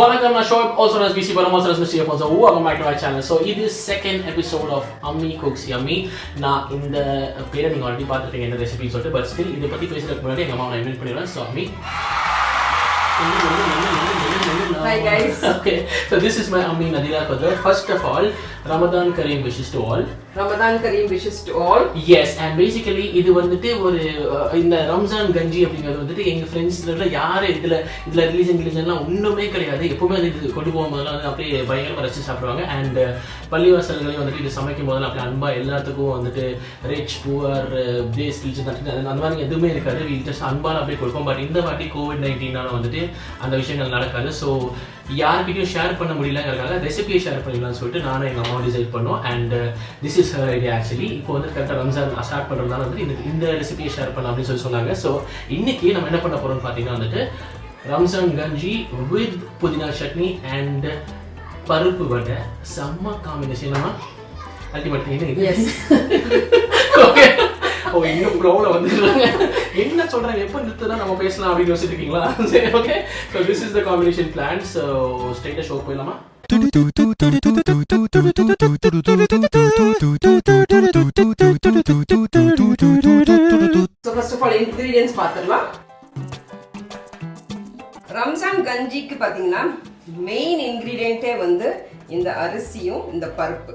Vanakkam, நான் shop also known as BC Param, also known as Mr. Afonso. Welcome back to my channel. So it is second episode of Ammi Cooks Yummy. நான் இந்த பேரை நீங்க already பார்த்துட்டீங்க என்ன ரெசிபின்னு சொல்லிட்டு, but still இதை பத்தி பேசுறதுக்கு முன்னாடி எங்க அம்மா நான் இன்வைட் பண்ணிடுறேன். So Ammi. Hi guys. Okay, so this is my Ammi Nadira Qadar. First of all, Ramadan Kareem wishes to all. Ramadan Kareem wishes to all. Yes, and basically இது வந்துட்டு ஒரு இந்த ரம்ஜான் கஞ்சி அப்படிங்கிறது வந்துட்டு எங்க ஃப்ரெண்ட்ஸ்ல யாரு இதுல ரிலீஜன்லாம் ஒண்ணுமே கிடையாது. எப்பவுமே இது கொண்டு போகும்போதெல்லாம் வந்து அப்படியே பயங்கரமா ரசிச்சு சாப்பிடுவாங்க. அண்ட் பள்ளிவாசல்களையும் வந்துட்டு இது சமைக்கும் போதெல்லாம் அப்படியே அன்பா எல்லாத்துக்கும் வந்துட்டு ரிச் புவர் பேஸ் ரிலிஜன் அந்த மாதிரி எதுவுமே இருக்காது. வீல் ஜஸ்ட் அன்பான அப்படியே கொடுப்போம். பட் இந்த வாட்டி COVID-19 வந்துட்டு அந்த விஷயங்கள் நடக்காது. ஸோ யார்கிட்டையும் ஷேர் பண்ண முடியலங்கிறதுக்காக ரெசிபியை ஷேர் பண்ணிடலாம்னு சொல்லிட்டு நானும் எங்கள் அம்மாவும் டிசைட் பண்ணோம். And this is her idea. Actually இப்போ வந்து கரெக்டாக ரம்ஜான் ஸ்டார்ட் பண்ணுறதுனால வந்துட்டு இந்த ரெசிபியை ஷேர் பண்ணலாம் அப்படின்னு சொல்லி சொன்னாங்க. ஸோ இன்னைக்கு நம்ம என்ன பண்ண போகிறோம்னு பார்த்தீங்கன்னா வந்துட்டு ரம்ஜான் கஞ்சி வித் புதினா சட்னி அண்ட் பருப்பு வடை. செம்ம காம்பினேஷன். அல்டிமேட். ஓகே, இன்னும் ப்ரோவில் வந்துடுறாங்க. என்ன சொல்றாங்க, எப்போ நிறுத்தினா நம்ம பேசலாம் அப்படின்னு யோசிச்சிருக்கீங்களா? சரி, okay. So this is the combination plan. So ஸ்ட்ரெயிட்டாக ஷோ போயிடலாமா? So first of all ingredients பார்த்துடலாம். ரம்ஜான் கஞ்சிக்கு பார்த்தீங்கன்னா மெயின் இன்கிரீடியன்ட்டே வந்து இந்த அரிசியும் இந்த பருப்பு.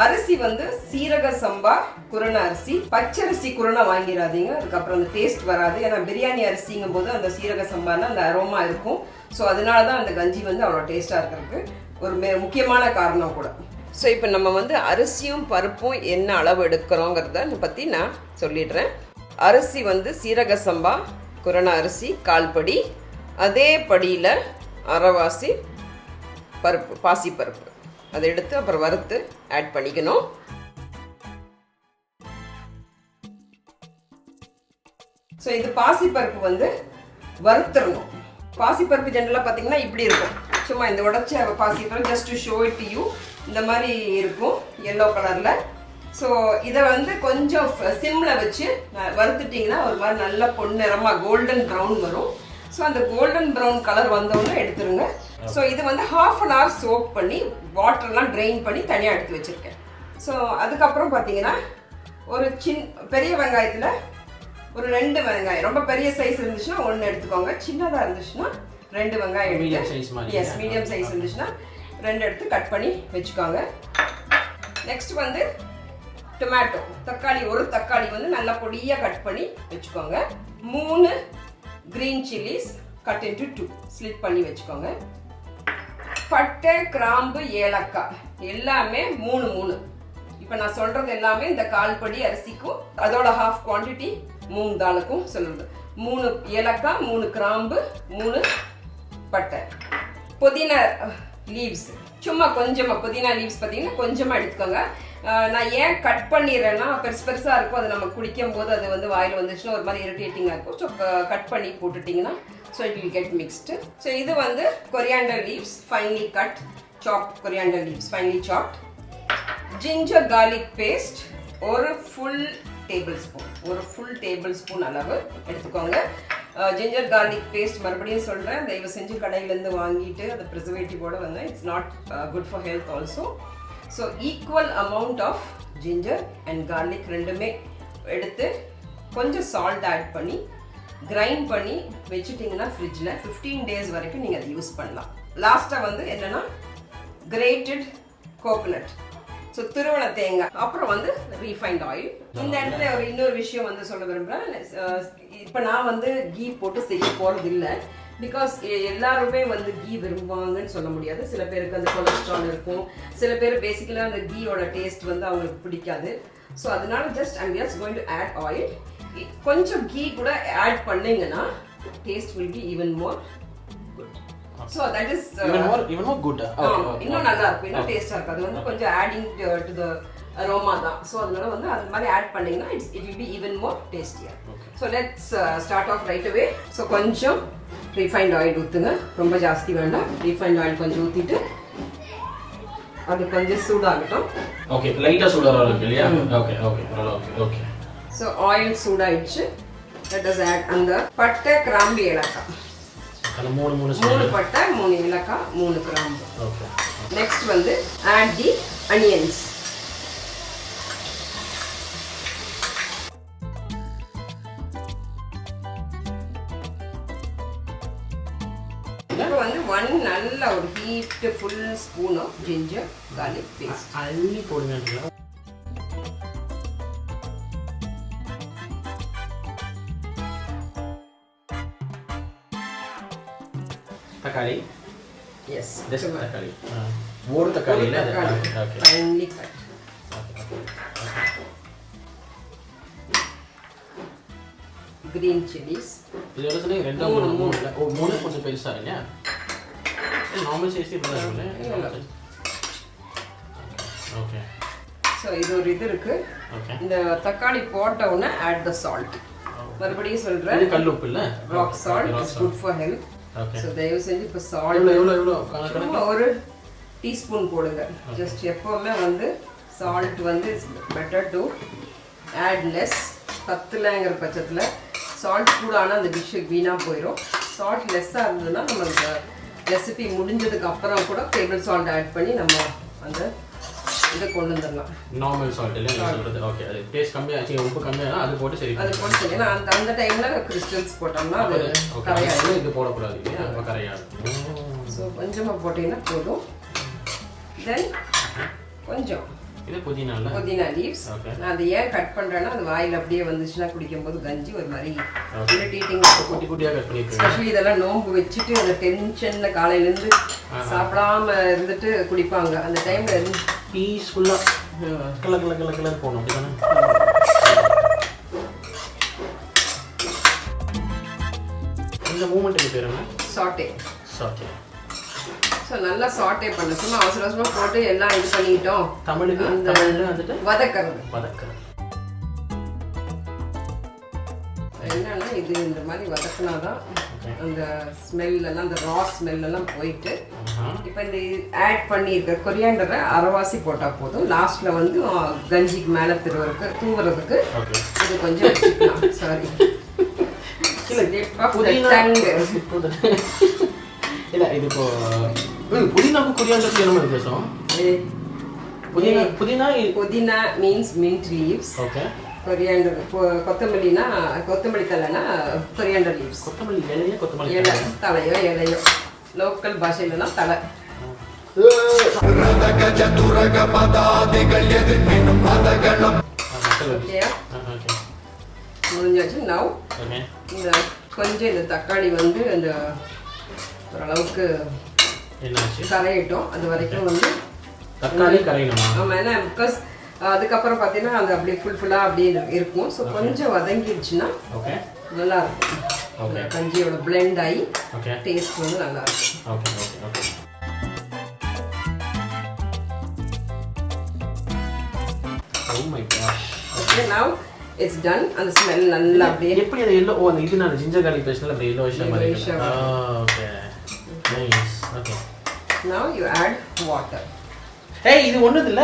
அரிசி வந்து சீரக சம்பா குருண அரிசி. பச்சரிசி குருணை வாங்கிடாதீங்க, அதுக்கப்புறம் அந்த டேஸ்ட் வராது. ஏன்னா பிரியாணி அரிசிங்கும் போது அந்த சீரக சம்பானா அந்த அரோமா இருக்கும். ஸோ அதனால தான் அந்த கஞ்சி வந்து அவ்வளோ டேஸ்ட்டாக இருக்கிறதுக்கு ஒரு முக்கியமான காரணம் கூட. ஸோ இப்போ நம்ம வந்து அரிசியும் பருப்பும் என்ன அளவு எடுக்கிறோங்கிறத பற்றி நான் சொல்லிடுறேன். அரிசி வந்து சீரக சம்பா குருண அரிசி 1/4 படி. அதே படியில் அரைவாசி பருப்பு, பாசி பருப்பு, அதை எடுத்து அப்புறம் வறுத்து ஆட் பண்ணிக்கணும். ஸோ இது பாசிப்பருப்பு வந்து வறுத்துடணும். பாசிப்பருப்பு ஜென்ரலாக பார்த்தீங்கன்னா இப்படி இருக்கும். சும்மா இந்த உடச்ச பாசிப்பருப்பு just to show it to you இந்த மாதிரி இருக்கும் எல்லோ கலரில். ஸோ இதை வந்து கொஞ்சம் சிம்மில் வச்சு வறுத்துட்டிங்கன்னா ஒரு மாதிரி நல்ல பொன்னிறமாக கோல்டன் ப்ரௌன் வரும். ஸோ அந்த கோல்டன் ப்ரௌன் கலர் வந்தோடனே எடுத்துருங்க. ஸோ இது வந்து 1/2 an hour சோக் பண்ணி வாட்டர்லாம் ட்ரெயின் பண்ணி தனியாக எடுத்து வச்சுருக்கேன். ஸோ அதுக்கப்புறம் பார்த்தீங்கன்னா ஒரு பெரிய வெங்காயத்தில் ஒரு 2 வெங்காயம், ரொம்ப பெரிய சைஸ் இருந்துச்சுன்னா 1 எடுத்துக்கோங்க, சின்னதாக இருந்துச்சுன்னா 2 வெங்காயம் எடுத்து, எஸ் மீடியம் சைஸ் இருந்துச்சுன்னா 2 எடுத்து கட் பண்ணி வச்சுக்கோங்க. நெக்ஸ்ட் வந்து டொமேட்டோ, தக்காளி, ஒரு தக்காளி வந்து நல்லா பொடியாக கட் பண்ணி வச்சுக்கோங்க. 3 green chillies cut into 2 slit பண்ணி வச்சுக்கோங்க. பட்டை, கிராம்பு, ஏலக்காய் எல்லாமே 3 இப்போ நான் சொல்றது எல்லாமே இந்த 1/4 படி அரிசிக்கும் அதோட 1/2 குவான்டிட்டி மூங் தாலுக்கும் சொல்லுது. 3 ஏலக்காய், 3 கிராம்பு, 3 பட்டை. புதினா லீவ்ஸ் சும்மா கொஞ்சமாக, புதினா லீவ்ஸ் பார்த்தீங்கன்னா கொஞ்சமாக எடுத்துக்கோங்க. நான் ஏன் கட் பண்ணிடுறேன்னா பெருசாக இருக்கும், அது நம்ம குடிக்கும் போது அது வந்து வாயில் வந்துச்சுன்னா ஒரு மாதிரி இரிட்டேட்டிங்காக இருக்கும். ஸோ கட் பண்ணி போட்டுட்டிங்கன்னா so it will get mixed. So இது வந்து coriander leaves finely cut, chopped coriander leaves finely chopped. Ginger garlic paste ஒரு full tablespoon அளவு எடுத்துக்கோங்க. ஜிஞ்சர் கார்லிக் பேஸ்ட் மறுபடியும் சொல்கிறேன், தயவு செஞ்சு கடையிலேருந்து வாங்கிட்டு அது ப்ரிசர்வேட்டிவோட வந்து it's not good for health also. So equal amount of ginger and garlic ரெண்டுமே எடுத்து கொஞ்சம் சால்ட் ஆட் பண்ணி கிரைண்ட் பண்ணி வச்சுட்டிங்கன்னா ஃப்ரிட்ஜில் 15 days வரைக்கும் நீங்கள் அதை யூஸ் பண்ணலாம். லாஸ்ட்டாக வந்து என்னென்னா கிரேட்டட் கோகோனட், ஸோ துருவன தேங்காய், அப்புறம் வந்து ரீஃபைண்ட் ஆயில். இந்த இடத்துல ஒரு இன்னொரு விஷயம் வந்து சொல்ல விரும்புகிறேன். இப்போ நான் வந்து கீ போட்டு செய்ய போகிறது இல்லை, பிகாஸ் எல்லாருமே வந்து கீ விரும்புவாங்கன்னு சொல்ல முடியாது. சில பேருக்கு அந்த கொலஸ்ட்ரால் இருக்கும், சில பேர் பேசிக்கலாக அந்த கீயோட டேஸ்ட் வந்து அவங்களுக்கு பிடிக்காது. ஸோ அதனால just I'm just going to add oil. கொஞ்சம் கீ கூட ஆட் பண்ணீங்கன்னா taste will be even more good. So that is even more good. இன்னும் நல்லா இருக்கும், இன்னும் டேஸ்டா இருக்கும். அது வந்து கொஞ்சம் adding to the aroma தான். ஸோ அதனால வந்து அது மாதிரி ஆட் பண்ணீங்கன்னா it will be even more tastier. So let's start off right away. So கொஞ்சம் refined oil ஊற்றுங்க, ரொம்ப ஜாஸ்தி வேண்டாம். refined oil கொஞ்சம் ஊற்றிட்டு அது கொஞ்சம் சூடாகட்டும். ஓகே, லைட்டாக சூடாக இருக்கு இல்லையா? Okay okay okay okay. So oil சூடாயிடுச்சு. let us add அந்த பட்டை, கிராம்பு, ஏலக்காய். அந்த மூணு பட்டை 3 ஏலக்காய் 3 கிராம்பு. ஓகே. நெக்ஸ்ட் வந்து ஆட் தி அனியன்ஸ். இப்போ வந்து நல்ல ஒரு heat full spoon of ginger garlic paste அள்ளி போடுங்க. தக்காளி. எஸ், தக்காளி. ஒரு தக்காளி இல்ல. Okay. Finally cut. Green chillies. இதோட சொல்லி 2 3 இல்ல. ஓ 3 கொஞ்சம் பெருசா இல்ல. நார்மல் சைஸ் இப்படி இருக்குல்ல. ஓகே. சோ இது ஒரு இது இருக்கு. ஓகே. இந்த தக்காளி போட்ட உடனே ஆட் தி சால்ட். மறுபடியும் சொல்றேன். இது கல் உப்பு இல்ல. Rock salt is good for health. Okay. So தயவு செஞ்சு இப்ப சால்ட் எவ்வளவு கணக்கு ஒரு டீஸ்பூன் போடுங்க. ஜஸ்ட் எப்பவுமே வந்து சால்ட் வந்து is better to add less. பத்தலங்கிற பட்சத்தில் சால்ட் கூட ஆனால் அந்த டிஷ்ஷுக்கு வீணாக போயிடும். சால்ட் லெஸ்ஸாக இருந்ததுன்னா நம்ம அந்த ரெசிபி முடிஞ்சதுக்கு அப்புறம் கூட டேபிள் சால்ட் ஆட் பண்ணி நம்ம அந்த இதை கொண்டு வந்துடலாம். நார்மல் சால்ட் இல்லை சொல்கிறது. ஓகே. அது டேஸ்ட் கம்மியாச்சு, உப்பு கம்மியானா அது போட்டு சரி. அது போட்டு சரி. ஏன்னா அந்த டைமில் கிறிஸ்டல்ஸ் போட்டோம்னா அது கரையாது. இது போடக்கூடாது, அப்போ கரையாது. ஸோ கொஞ்சமாக போட்டிங்கன்னா போதும். தென் கொஞ்சம் இது புதினா லீவ்ஸ். நான் அதை ஏன் கட் பண்ணுறேன்னா அது வாயில் அப்படியே வந்துச்சுன்னா குடிக்கும்போது கஞ்சி ஒரு மாதிரி இரிட்டேட்டிங். குட்டி குட்டியாக கட் பண்ணியிருக்கேன். ஸ்பெஷலி இதெல்லாம் நோம்பு வச்சுட்டு அந்த டென்ஷனில் காலையிலேருந்து சாப்பிடாம இருந்துட்டு குடிப்பாங்க. அந்த டைமில் பீஸ்ஃபுல்லாக கலர் போகணும். அப்படி தானே? இந்த மூமெண்ட்டுக்கு பேர் என்ன? சாட்டே. ஸோ நல்லா சாட்டே பண்ண. சும்மா அவசரமாக போட்டு எல்லாம் இது பண்ணிட்டோம். தமிழுக்கு வந்துட்டு வதக்கிறது. என்னன்னா இது இந்த மாதிரி வதக்கினாதான் அந்த ஸ்மெல்லாம் அந்த ரா ஸ்மெல்லாம் போயிட்டு இப்போ இந்த ஆட் பண்ணியிருக்க கொரியாண்டரை அரைவாசி போட்டால் போதும். லாஸ்ட்ல வந்து கஞ்சிக்கு மேலே தூவுறதுக்கு இது கொஞ்சம் வச்சுக்கலாம். சாரி இல்லை, இது இப்போ புதினாவுக்கு கொரியாண்டருக்கு என்ன வித்தியாசம்? புதினா means mint leaves. Okay. Coriander கொத்தமல்லி தலைனா கொரியாண்டர் லீவ்ஸ். கொத்தமல்லி இலையோ கொத்தமல்லி இலை தலையோ இலையோ லோக்கல் பாஷையிலலாம் தலை. முடிஞ்சாச்சு. நவ் இந்த கொஞ்சம் இந்த தக்காளி வந்து அந்த ஓரளவுக்கு கரையிட்டோம். அது வரைக்கும் வந்து தக்காளி கரையணுமா? ஆமாம். ஏன்னா பிகாஸ் அதுக்கப்புறம் பார்த்தீங்கன்னா அது அப்படியே ஃபுல்லாக அப்படியே இருக்கும். ஸோ கொஞ்சம் வதங்கிடுச்சுன்னா நல்லா இருக்கும். கஞ்சியோட பிளெண்ட் ஆகி டேஸ்ட் வந்து நல்லா இருக்கும். ஓகே. Now it's done. அந்த ஸ்மெல் நல்லா அப்படியே எப்படி அது எல்லோ அந்த இது நான் ஜிஞ்சர் garlic பேஸ்ட்ல அப்படியே எல்லோஷா மாதிரி இருக்கு. Okay. Nice. Okay. Now you add water. ஏய் இது ஒண்ணுது இல்ல.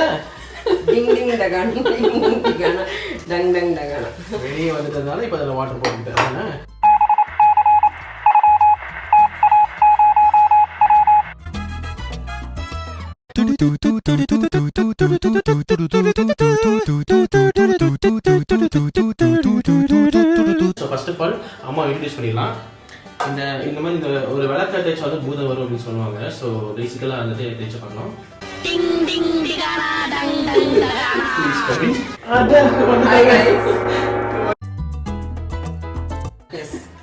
டிங் டிங் டகான் டிங் டிகானா டங் டங் டகானா. வெளியே வந்ததனால இப்போ அதுல வாட்டர் போட்டுட்டேன். ஸோ ஃபர்ஸ்ட் ஆஃப் ஆல் அம்மா இன்ட்ரடியூஸ் பண்ணிடலாம். இந்த மாதிரி இந்த ஒரு விளக்க தேய்ச்சா வந்து பூதம் வரும் அப்படின்னு சொல்லுவாங்க. ஸோ பேசிக்கலாக அந்த தேய்ச்சி பண்ணோம்.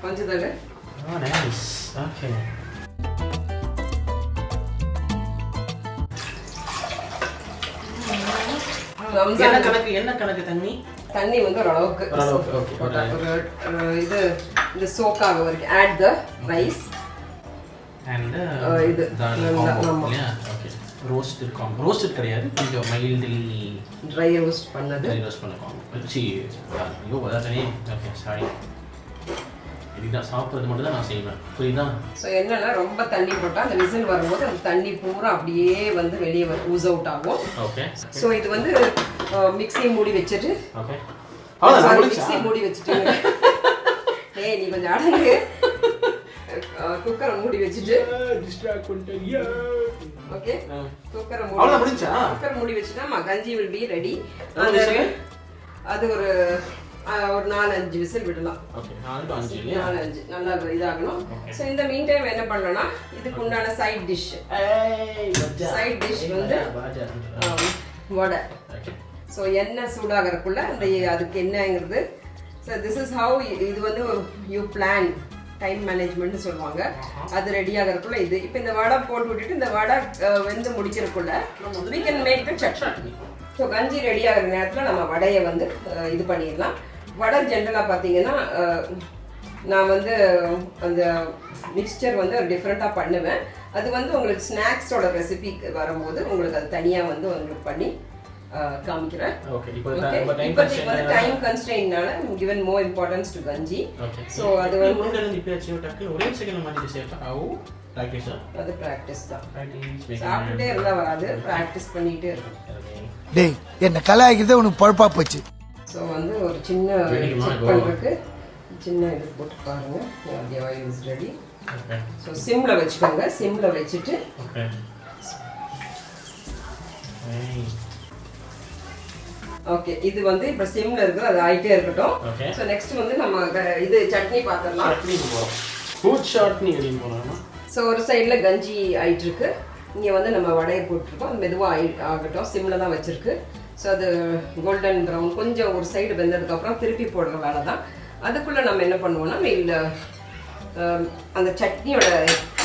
கொஞ்சம் தலை. நைஸ். ஓகே. என்ன கணக்கு தண்ணி வந்து ஓரளவுக்கு இது இந்த சோக் ஆக வரைக்கும் ஆட் த ரைஸ் அண்ட் இது ரோஸ்ட் கிடையாது, கொஞ்சம் மைல்ட்லி ட்ரை ரோஸ்ட் பண்ணது. சாரி, இதுதான் சாப்பிட்றது மட்டும் தான் நான் செய்வேன். புரியுதா? ஸோ என்னன்னா ரொம்ப தண்ணி போட்டால் அந்த விசில் வரும்போது அந்த தண்ணி பூரா அப்படியே வந்து வெளியே ஊஸ் அவுட் ஆகும். ஓகே. ஸோ இது வந்து மிக்ஸி மூடி வச்சுட்டு. ஓகே. மிக்ஸி மூடி வச்சுட்டு. ஏய் நீ கொஞ்சம் அடங்கு. குக்கரை மூடி வச்சுட்டு டிஸ்ட்ராக்ட் பண்ணிட்டீங்க. ஓகே குக்கரை அவ்வளவுதான் முடிஞ்சா? குக்கர் மூடி வச்சுட்டா கஞ்சி will be ready. அது ஒரு 4-5 விசில் விடலாம். ஓகே 4-5 இல்லையா? 4-5 நல்லா இதாகணும். ஸோ இந்த மீன் டைம் என்ன பண்ணலாம்னா இதுக்கு உண்டான சைட் டிஷ் சைட் டிஷ் வந்து வடை. ஸோ எண்ணெய் சூடாகிறதுக்குள்ள அந்த அதுக்கு என்னங்கிறது. ஸோ திஸ் இஸ் ஹவு இது வந்து யூ பிளான் டைம் மேனேஜ்மெண்ட்னு சொல்லுவாங்க. அது ரெடி ஆகிறதுக்குள்ள இது இப்போ இந்த வடை போட்டு விட்டுட்டு இந்த வடை வெந்து முடிக்கிறதுக்குள்ள we can make the chutney. So கஞ்சி ரெடி ஆகிற நேரத்தில் நம்ம வடையை வந்து இது பண்ணிடலாம். வடை ஜென்ரலாக பார்த்தீங்கன்னா நான் வந்து அந்த மிக்சர் வந்து டிஃப்ரெண்ட்டாக பண்ணுவேன். அது வந்து உங்களுக்கு ஸ்நாக்ஸோட ரெசிபிக்கு வரும்போது உங்களுக்கு அது தனியாக வந்து உங்களுக்கு பண்ணி காமிக்கிறேன். இப்போ டைம் கன்ஸ்ட்ரெயின்னால given more importance to kanji. So அது வந்து ஒரே செகண்ட் மாதிரி சேஃபா அது ப்ராக்டிஸ் தான். சாப்பிட்டுட்டே இருந்தால் வராது, ப்ராக்டிஸ் பண்ணிகிட்டே இருக்கும். டேய் என்ன கலாய்க்கிறதே உனக்கு பொழப்பா போச்சு. ஸோ வந்து ஒரு சின்ன செக் பண்ணுறதுக்கு சின்ன இது போட்டு பாருங்க. Oil is ready. ஸோ சிம்மில் வச்சுக்கோங்க. சிம்மில் வச்சுட்டு ஓகே இது வந்து இப்போ சிம்மில் இருக்குது, அது ஆகிட்டே இருக்கட்டும். ஸோ நெக்ஸ்ட் வந்து நம்ம இது சட்னி பார்த்துடலாம். ஸோ ஒரு சைடில் கஞ்சி ஆகிட்டு இருக்கு, இங்கே வந்து நம்ம வடையை போட்டிருக்கோம். அது மெதுவாக ஆகட்டும், சிம்மில் தான் வச்சுருக்கு. ஸோ அது கோல்டன் ப்ரௌன் கொஞ்சம் ஒரு சைடு வெந்ததுக்கப்புறம் திருப்பி போடுற வேலை தான். அதுக்குள்ளே நம்ம என்ன பண்ணுவோம்னா இல்லை அந்த சட்னியோட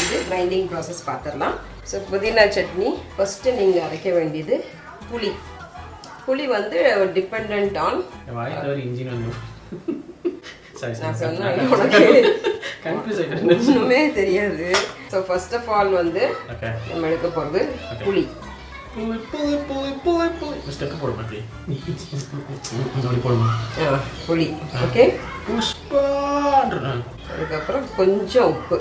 இது கிரைண்டிங் ப்ராசஸ் பார்த்துடலாம். ஸோ புதினா சட்னி ஃபஸ்ட்டு நீங்கள் அரைக்க வேண்டியது புளி. புளி வந்து டிபெண்ட் ஆன் நான் சொன்னேன் உனக்கு ஒன்றுமே தெரியாது. ஸோ ஃபர்ஸ்ட் ஆஃப் ஆல் வந்து நம்ம எடுக்க போகிறது புளி. புளி ஓகே. அதுக்கப்புறம் கொஞ்சம் உப்பு,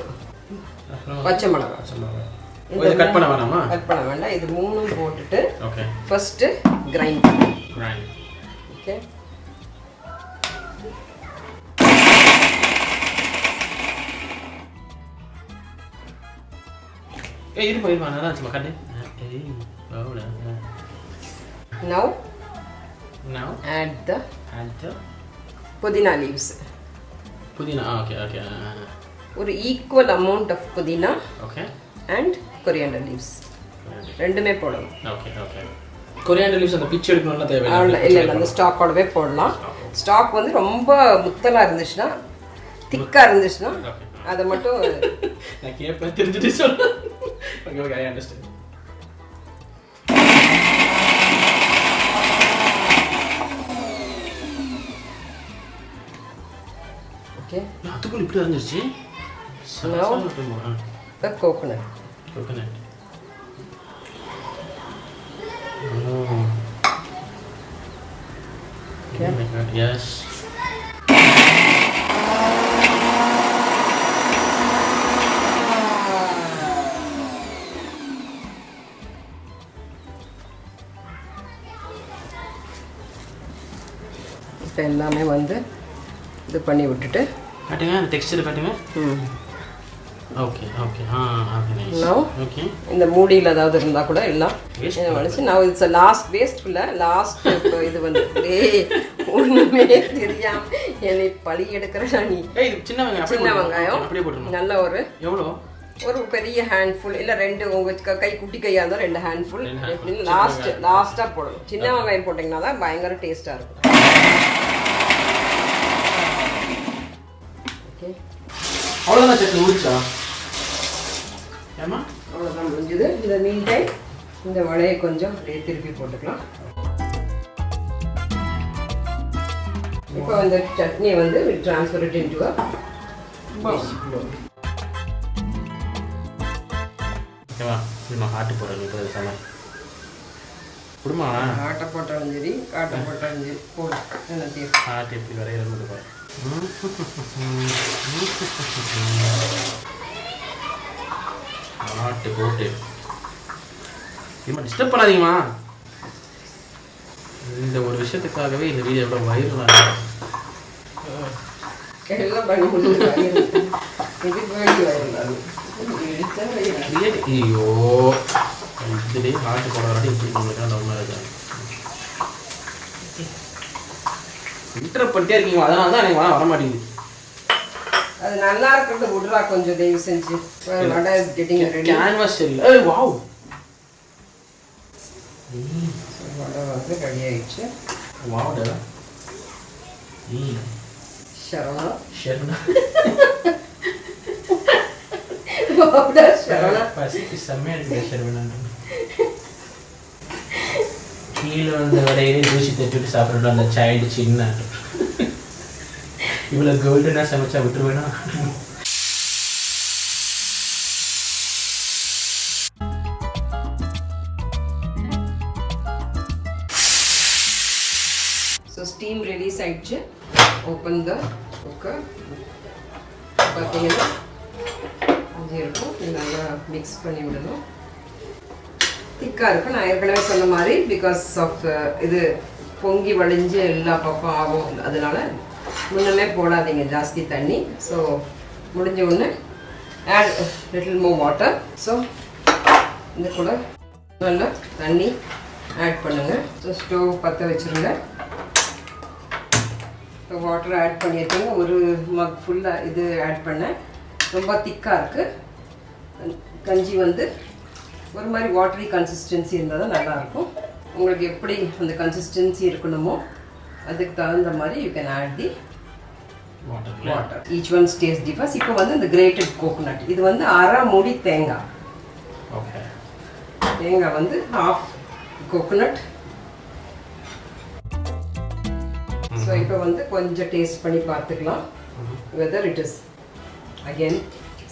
பச்சை மிளகாய் கட் பண்ண வேணாமா? கட் பண்ண வேண்டாம். இது மூணும் போட்டுட்டு ஃபர்ஸ்ட் கிரைண்ட் ஓகே. இது போயிருமா? நல்லா சும்மா கட்டு. Now add the புதினா leaves. புதினா ஓகே ஓகே. ஒரு ஈக்குவல் அமௌண்ட் ஆஃப் புதினா ஓகே அண்ட் கொரியாண்டர் லீவ்ஸ் ரெண்டுமே போடணும். Okay okay. கொரியாண்டர் லீவ்ஸ் அந்த பிச் எடுக்கணும்னா தேவையில்லை. இல்லை இல்லை அந்த ஸ்டாக்கோடவே போடலாம். ஸ்டாக் வந்து ரொம்ப முத்தலாக இருந்துச்சுன்னா திக்காக இருந்துச்சுன்னா அதை மட்டும் நான் கேட்பேன் தெரிஞ்சுட்டு சொல்றேன். Okay okay I understand. Okay அதுக்குள்ள இப்படி இருந்துச்சு. the coconut. Oh. Okay. Oh my God, yes. இப்போ எல்லாமே வந்து இது பண்ணி விட்டுட்டு காட்டுங்க, அந்த டெக்ஸ்சர் காட்டுங்க. Okay okay okay. இந்த மூடியில் ஏதாவது இருந்தால் கூட எல்லாம் வலிச்சு நான் இட்ஸ் லாஸ்ட் வேஸ்ட்ல லாஸ்ட் இது வந்து ஒன்றுமே தெரியாம என்னை பழி எடுக்கிற நீ. சின்ன வெங்காயம் நல்ல ஒரு எவ்வளோ ஒரு பெரிய ஹேண்ட்ஃபுல் இல்லை ரெண்டு உங்கள் கை குட்டி கையாக இருந்தால் 2 ஹேண்ட்ஃபுல் லாஸ்ட்டாக போடணும். சின்ன வெங்காயம் போட்டிங்கன்னா தான் பயங்கர டேஸ்ட்டாக இருக்கும். ஓகே அவ்வளோதான் சட்னி முடிச்சா? ஏமா அவ்வளோதான் முடிஞ்சுது. இந்த மீன் டைம் இந்த வடையை கொஞ்சம் அப்படியே திருப்பி போட்டுக்கலாம். இப்போ அந்த சட்னியை வந்து ட்ரான்ஸ்ஃபர் இட் இன்டு ஓகேவா? நான் காட்டு போடுறேன். இப்போ சமையல் குடுமா ஆட்டை போட்டாலும் சரி காட்டை போட்டாலும் சரி போடும். எல்லாத்தையும் ஆட்டு எப்படி வரையிறது பாரு. ஆட்டு போட்டு இம்மா டிஸ்டர்ப் பண்ணாதீங்கம்மா. இந்த ஒரு விஷயத்துக்காகவே இந்த வீடியோ எவ்வளோ வைரலாக எல்லாம் பண்ணி முடிஞ்சு இது வேண்டி வருது ஐயோ இதுலேயே நாட்டு போடாட்டி இப்படி நம்மளுக்கு ரொம்ப இருக்காது. இன்டர் பண்ணிட்டே இருக்கீங்க, அதனால தான் எனக்கு வர மாட்டேங்குது. அது நல்லா இருக்கிறது விடுறா கொஞ்சம் தயவு செஞ்சு. வடை இஸ் கெட்டிங் ரெடி. கேன்வாஸ் இல்லை. ஏய் வாவ், வடை வந்து ரெடி ஆயிடுச்சு. வாவ்டா. சரவணா ஷெர்னா வாவ்டா சரவணா. பசிக்கு செம்மையாக இருக்குது ஷெர்வனா. கீழே வந்த வரையிலே தூசி தட்டிவிட்டு சாப்பிட்றோம் அந்த சைல்டு சின்ன. இவ்வளோ கோல்டனா சமைச்சா விட்டுருவேனா? ஸோ ஸ்டீம் ரிலீஸ் ஆயிடுச்சு. Open the cooker. பார்த்தீங்கன்னா அது இருக்கும். இது நல்லா மிக்ஸ் பண்ணி விடணும். திக்காக இருக்கும். நான் ஏற்கனவே சொன்ன மாதிரி பிகாஸ் ஆஃப் இது பொங்கி வழிஞ்சு எல்லா பக்கம் ஆகும். அதனால முன்னமே போடாதீங்க ஜாஸ்தி தண்ணி. ஸோ முடிஞ்ச உடனே add little more water. So இந்த கூட நல்லா தண்ணி ஆட் பண்ணுங்கள். ஸோ ஸ்டவ் பற்ற வச்சுருங்க. இப்போ வாட்டர் ஆட் பண்ணியிருக்கீங்க. ஒரு மக் ஃபுல்லாக இது ஆட் பண்ணேன். ரொம்ப திக்காக இருக்குது. கஞ்சி வந்து ஒரு மாதிரி வாட்டரி கன்சிஸ்டன்சி இருந்தால் தான் நல்லாயிருக்கும். உங்களுக்கு எப்படி அந்த கன்சிஸ்டன்சி இருக்கணுமோ அதுக்கு தகுந்த மாதிரி you can add the water. Each one stays differs. இப்போ வந்து இந்த கிரேட்டட் கோகோனட், இது வந்து அரை மூடி தேங்காய். ஓகே, தேங்காய் வந்து ஹாஃப் கோகோனட். ஸோ இப்போ வந்து கொஞ்சம் டேஸ்ட் பண்ணி பார்த்துக்கலாம் whether it is. Again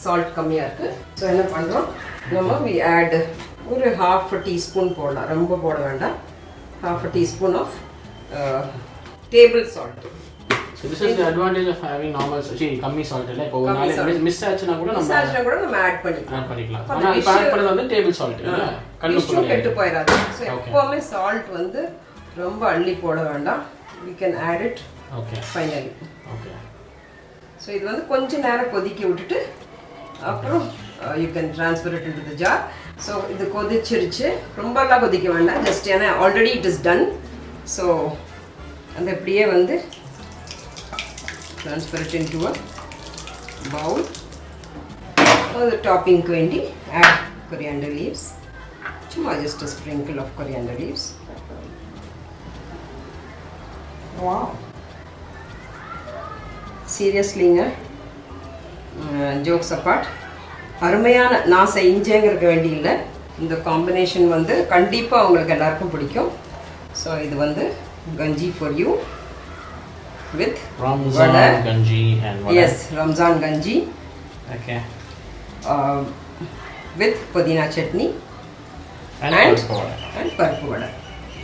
salt கம்மியாக இருக்குது. ஸோ என்ன பண்ணுறோம் நம்ம வி ஆட் ஒரு ½ டீஸ்பூன் போடலாம், ரொம்ப போட வேண்டாம். ½ teaspoon of table salt. So this is the advantage of having normal கம்மி salt இல்ல. இப்போ ஒரு நாளை மிஸ் ஆச்சுனா கூட நம்ம ஆட் பண்ணிக்கலாம். ஆனா இப்போ ஆட் பண்ணது வந்து டேபிள் சால்ட் இல்ல. கண்ணுக்கு கெட்டு போயிராது. சோ எப்பவுமே சால்ட் வந்து ரொம்ப அள்ளி போட வேண்டாம். we can add it finally. Okay. So இது வந்து கொஞ்ச நேரம் கொதிக்க விட்டுட்டு அப்புறம் you can transfer it into the jar. So இது கொதிச்சிருச்சு. ரொம்ப எல்லாம் கொதிக்க வேண்டாம். just ஏன்னா already it is done. So அந்த அப்படியே வந்து transfer it into a bowl. For the topping வேண்டி add coriander leaves. Just a sprinkle of coriander leaves. Wow. Seriously, jokes apart. அருமையான நான் செஞ்சேங்கிறதுக்கு வேண்டி இல்லை, இந்த காம்பினேஷன் வந்து கண்டிப்பாக உங்களுக்கு எல்லாருக்கும் பிடிக்கும். ஸோ இது வந்து கஞ்சி for you with Ramzan ganji and vada. Yes, Ramzan ganji. Okay. With pudina chutney and parpu vada.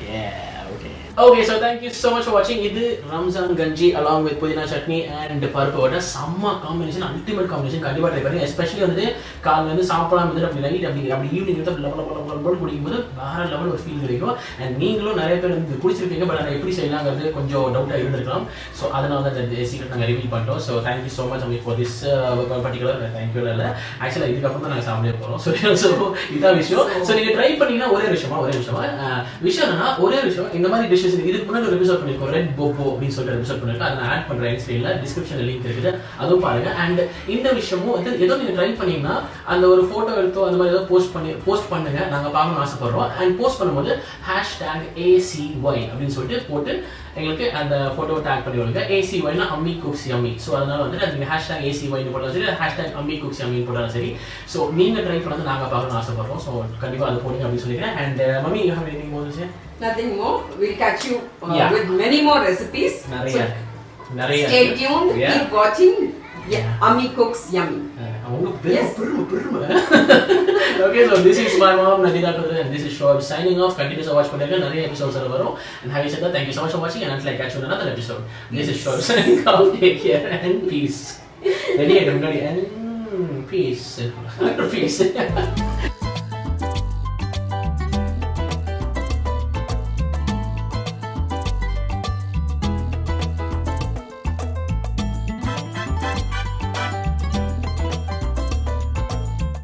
Yeah, okay. Okay, so thank you so much for watching. This Ramzan ganji along with pudina chutney and parpu vada. Samma combination, ultimate combination. Kandipa try பண்ணுங்க. Especially வந்து காலைல வந்து சாப்பிடாம வந்து அப்படி night அப்படி evening வந்து லபலபலபல குடிக்கும்போது வேற லெவல் ஒரு ஃபீல் கிடைக்கும். அண்ட் நீங்களும் நிறைய பேர் வந்து குடிச்சிருப்பீங்க, பட் அதை எப்படி செய்யலாங்கிறது கொஞ்சம் டவுட்டாக இருந்திருக்கலாம். ஸோ அதனால தான் இந்த சீக்ரெட் நாங்கள் ரிவீல் பண்ணிட்டோம். So thank you so much for this particular. Thank you இல்லை, ஆக்சுவலாக இதுக்கப்புறம் தான் நாங்கள் சாப்பிடவே போகிறோம். ஸோ இதான் விஷயம். ஸோ நீங்கள் ட்ரை பண்ணீங்கன்னா ஒரே விஷயம் என்னன்னா ஒரே விஷயம் இந்த மாதிரி டிஷ்ஷஸ் இதுக்கு முன்னாடி ஒரு எபிசோட் பண்ணிருக்கோம், ரெட் போப்போ அப்படின்னு சொல்லிட்டு எபிசோட் பண்ணிருக்கோம். அதை நான் ஆட் பண்றேன் இன்ஸ்டால, டிஸ்கிரிப்ஷன்ல லிங்க் இருக்குது, அதுவும் பாருங்க. அண்ட் இந்த விஷயமும் வந்து ஏதோ நீங்க ட்ரை பண்ணீங்கன்னா அந்த ஒரு போட்டோ எடுத்தோ அந்த மாதிரி ஏதோ போஸ்ட் பண்ணுங்க, நாங்க பார்க்கணும்னு ஆசைப்படுறோம். அண்ட் போஸ்ட் பண்ணும்போது #ACY அப்படின்னு சொல்லிட்டு போட்டு எங்களுக்கு அந்த போட்டோ டேக் பண்ணி விடுங்க. ACYனா அம்மி குக்ஸ் யம்மி. ஸோ அதனால வந்து நீங்க #ACY போட்டாலும் சரி, #அம்மி குக்ஸ் யம்மி போட்டாலும் சரி. ஸோ நீங்க ட்ரை பண்ணது நாங்க பார்க்கணும்னு ஆசைப்படுறோம். ஸோ கண்டிப்பா அது போடுங்க அப்படின்னு சொல்லிக்கிறேன். And mummy, you have anything more to say? Nothing more. We'll catch you with many more recipes. Nariya. Stay tuned. Keep watching. Ammi Cooks Yummy. Yes. Okay, so this is my mom, Nadina Kadri, and this is Shoaib signing off. Continue to watch Nariya episodes are over. And having said that, thank you so much for watching, and until I catch you in another episode. This is Shoaib signing off. Take care and peace. Ready and peace. Peace.